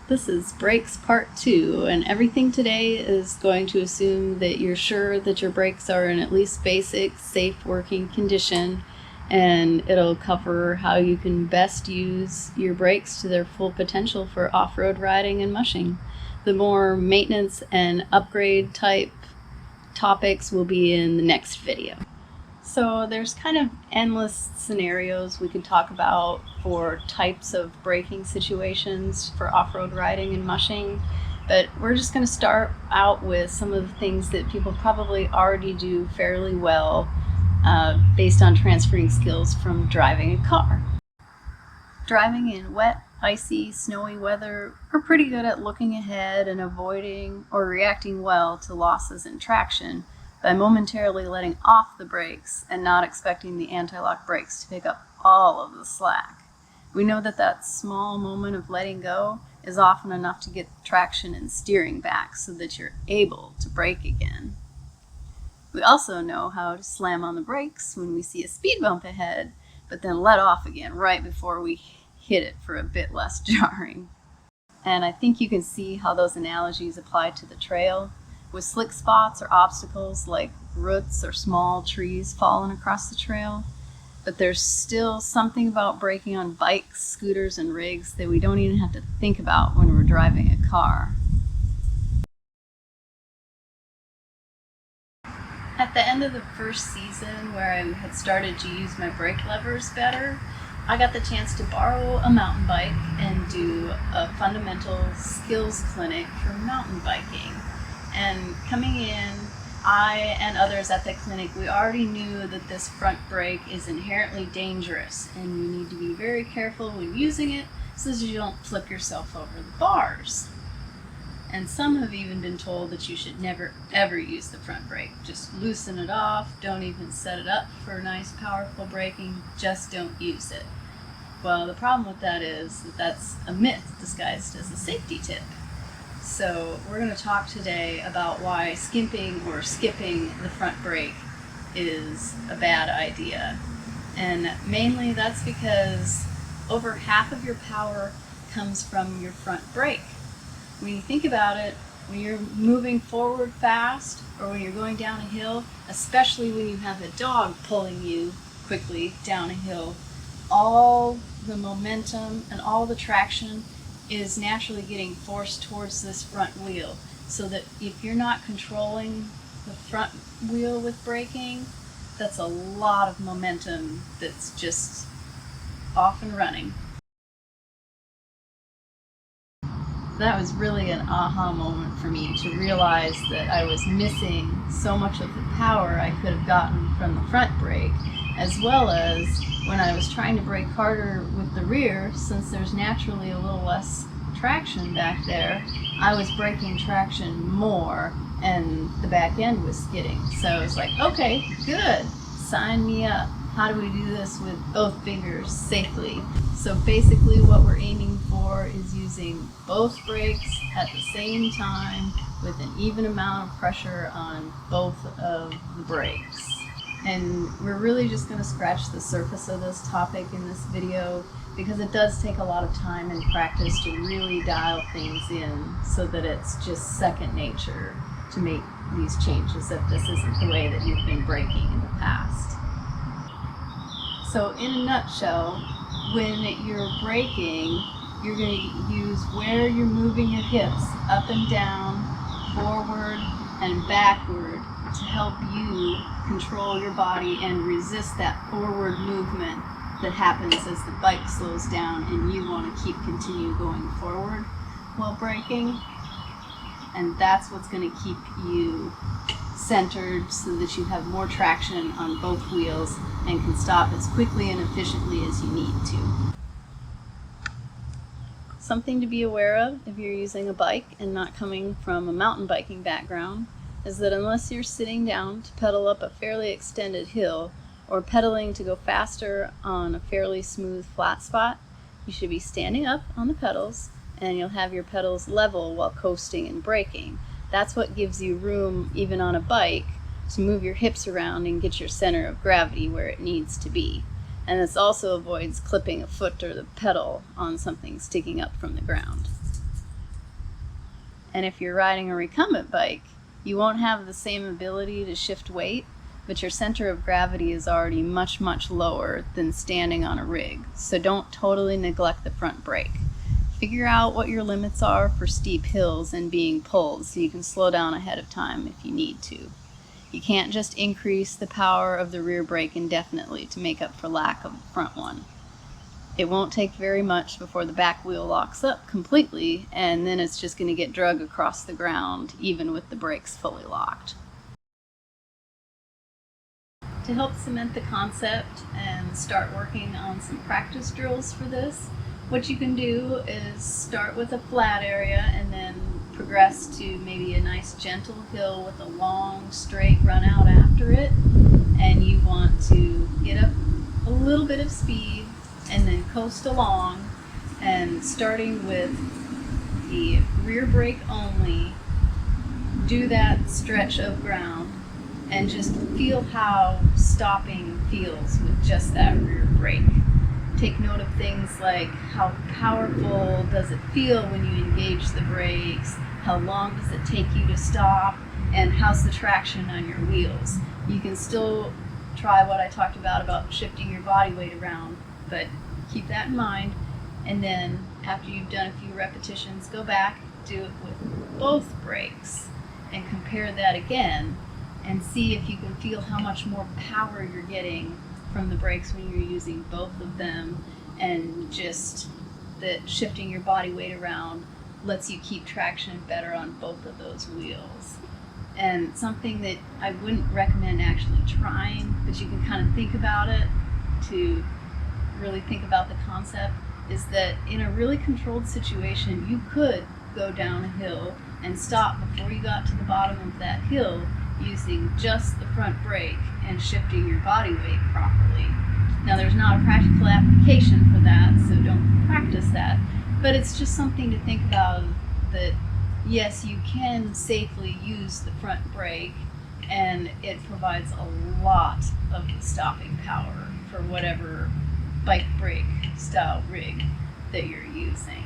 This is Brakes Part 2, and everything today is going to assume that you're sure that your brakes are in at least basic, safe working condition, and it'll cover how you can best use your brakes to their full potential for off-road riding and mushing. The more maintenance and upgrade type topics will be in the next video. So there's kind of endless scenarios we can talk about for types of braking situations for off-road riding and mushing, but we're just going to start out with some of the things that people probably already do fairly well based on transferring skills from driving a car. Driving in wet, icy, snowy weather, we're pretty good at looking ahead and avoiding or reacting well to losses in traction by momentarily letting off the brakes and not expecting the anti-lock brakes to pick up all of the slack. We know that that small moment of letting go is often enough to get traction and steering back so that you're able to brake again. We also know how to slam on the brakes when we see a speed bump ahead, but then let off again right before we hit it for a bit less jarring. And I think you can see how those analogies apply to the trail, with slick spots or obstacles like roots or small trees falling across the trail. But there's still something about braking on bikes, scooters, and rigs that we don't even have to think about when we're driving a car. At the end of the first season, where I had started to use my brake levers better, I got the chance to borrow a mountain bike and do a fundamental skills clinic for mountain biking. And coming in, I and others at the clinic, we already knew that this front brake is inherently dangerous and you need to be very careful when using it so that you don't flip yourself over the bars. And some have even been told that you should never ever use the front brake. Just loosen it off, don't even set it up for nice powerful braking, just don't use it. Well, the problem with that is that that's a myth disguised as a safety tip. So we're going to talk today about why skimping or skipping the front brake is a bad idea. And mainly that's because over half of your power comes from your front brake. When you think about it, when you're moving forward fast or when you're going down a hill, especially when you have a dog pulling you quickly down a hill, all the momentum and all the traction is naturally getting forced towards this front wheel, so that if you're not controlling the front wheel with braking, that's a lot of momentum that's just off and running. That was really an aha moment for me to realize that I was missing so much of the power I could have gotten from the front brake, as well as when I was trying to brake harder with the rear, since there's naturally a little less traction back there, I was braking traction more and the back end was skidding. So I was like, okay, good, sign me up. How do we do this with both fingers safely? So basically what we're aiming for is using both brakes at the same time with an even amount of pressure on both of the brakes. And we're really just going to scratch the surface of this topic in this video because it does take a lot of time and practice to really dial things in so that it's just second nature to make these changes if this isn't the way that you've been braking in the past. So in a nutshell, when you're braking, you're going to use where you're moving your hips up and down, forward and backward to help you control your body and resist that forward movement that happens as the bike slows down and you want to continue going forward while braking. And that's what's going to keep you centered so that you have more traction on both wheels and can stop as quickly and efficiently as you need to. Something to be aware of if you're using a bike and not coming from a mountain biking background is that unless you're sitting down to pedal up a fairly extended hill or pedaling to go faster on a fairly smooth flat spot, you should be standing up on the pedals and you'll have your pedals level while coasting and braking. That's what gives you room, even on a bike, to move your hips around and get your center of gravity where it needs to be. And this also avoids clipping a foot or the pedal on something sticking up from the ground. And if you're riding a recumbent bike, you won't have the same ability to shift weight, but your center of gravity is already much, much lower than standing on a rig. So don't totally neglect the front brake. Figure out what your limits are for steep hills and being pulled so you can slow down ahead of time if you need to. You can't just increase the power of the rear brake indefinitely to make up for lack of the front one. It won't take very much before the back wheel locks up completely, and then it's just going to get drug across the ground even with the brakes fully locked. To help cement the concept and start working on some practice drills for this, what you can do is start with a flat area and then progress to maybe a nice gentle hill with a long straight run out after it. And you want to get up a little bit of speed and then coast along, and starting with the rear brake only, do that stretch of ground and just feel how stopping feels with just that rear brake. Take note of things like how powerful does it feel when you engage the brakes, how long does it take you to stop, and how's the traction on your wheels. You can still try what I talked about shifting your body weight around, but keep that in mind. And then after you've done a few repetitions, go back, do it with both brakes and compare that again and see if you can feel how much more power you're getting from the brakes when you're using both of them, and just that shifting your body weight around lets you keep traction better on both of those wheels. And something that I wouldn't recommend actually trying, but you can kind of think about it to really think about the concept, is that in a really controlled situation, you could go down a hill and stop before you got to the bottom of that hill using just the front brake and shifting your body weight properly. Now, there's not a practical application for that, so don't practice that, but it's just something to think about, that yes, you can safely use the front brake, and it provides a lot of the stopping power for whatever bike brake style rig that you're using.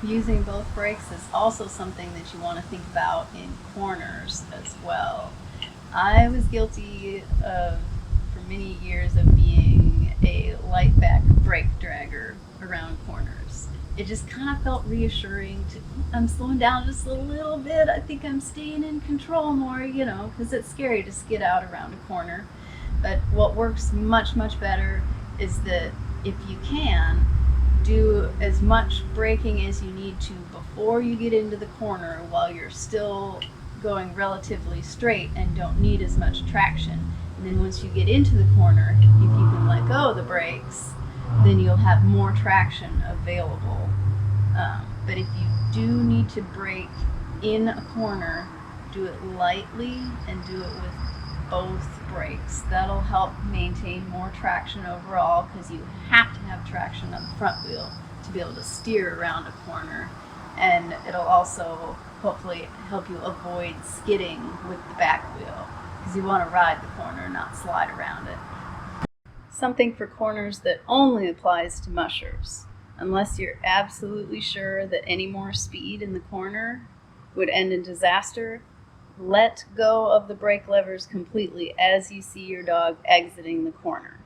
Using both brakes is also something that you want to think about in corners as well. I was guilty of, for many years, of being a light back brake dragger around corners. It just kind of felt reassuring to, I'm slowing down just a little bit, I think I'm staying in control more, because it's scary to skid out around a corner. But what works much, much better is that if you can, do as much braking as you need to before you get into the corner while you're still going relatively straight and don't need as much traction. And then once you get into the corner, if you can let go of the brakes, then you'll have more traction available. But if you do need to brake in a corner, do it lightly and do it with both brakes. That'll help maintain more traction overall, because you have to have traction on the front wheel to be able to steer around a corner, and it'll also hopefully help you avoid skidding with the back wheel, because you want to ride the corner, not slide around it. Something for corners that only applies to mushers. Unless you're absolutely sure that any more speed in the corner would end in disaster, let go of the brake levers completely as you see your dog exiting the corner.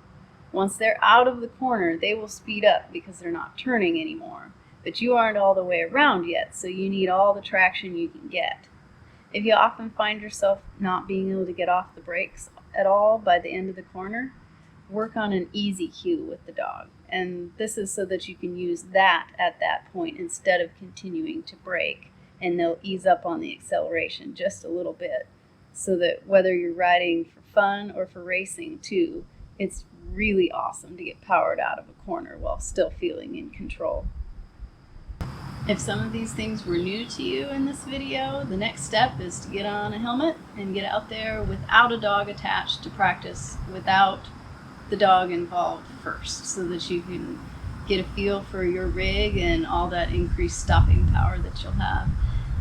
Once they're out of the corner, they will speed up because they're not turning anymore. But you aren't all the way around yet, so you need all the traction you can get. If you often find yourself not being able to get off the brakes at all by the end of the corner, work on an easy cue with the dog. And this is so that you can use that at that point instead of continuing to brake. And they'll ease up on the acceleration just a little bit, so that whether you're riding for fun or for racing too, it's really awesome to get powered out of a corner while still feeling in control. If some of these things were new to you in this video, the next step is to get on a helmet and get out there without a dog attached to practice without the dog involved first, so that you can get a feel for your rig and all that increased stopping power that you'll have.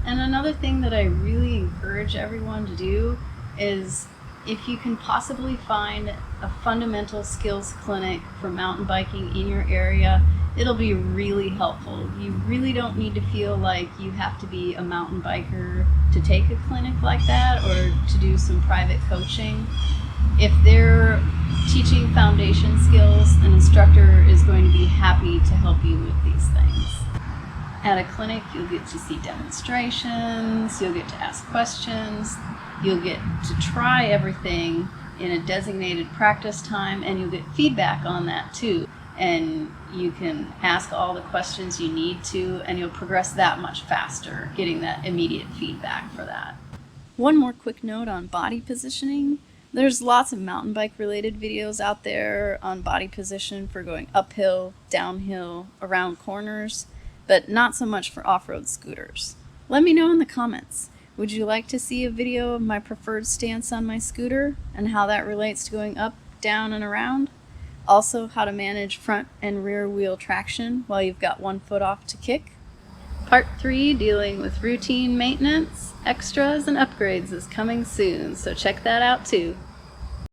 And another thing that I really encourage everyone to do is, if you can possibly find a fundamental skills clinic for mountain biking in your area, It'll be really helpful. You really don't need to feel like you have to be a mountain biker to take a clinic like that or to do some private coaching. If they're teaching foundation skills, an instructor is going to be happy to help you with these things. At a clinic, you'll get to see demonstrations, you'll get to ask questions, you'll get to try everything in a designated practice time, and you'll get feedback on that too. And you can ask all the questions you need to, and you'll progress that much faster, getting that immediate feedback for that. One more quick note on body positioning. There's lots of mountain bike related videos out there on body position for going uphill, downhill, around corners, but not so much for off-road scooters. Let me know in the comments. Would you like to see a video of my preferred stance on my scooter and how that relates to going up, down, and around? Also, how to manage front and rear wheel traction while you've got one foot off to kick. Part 3, dealing with routine maintenance, extras, and upgrades is coming soon, so check that out too.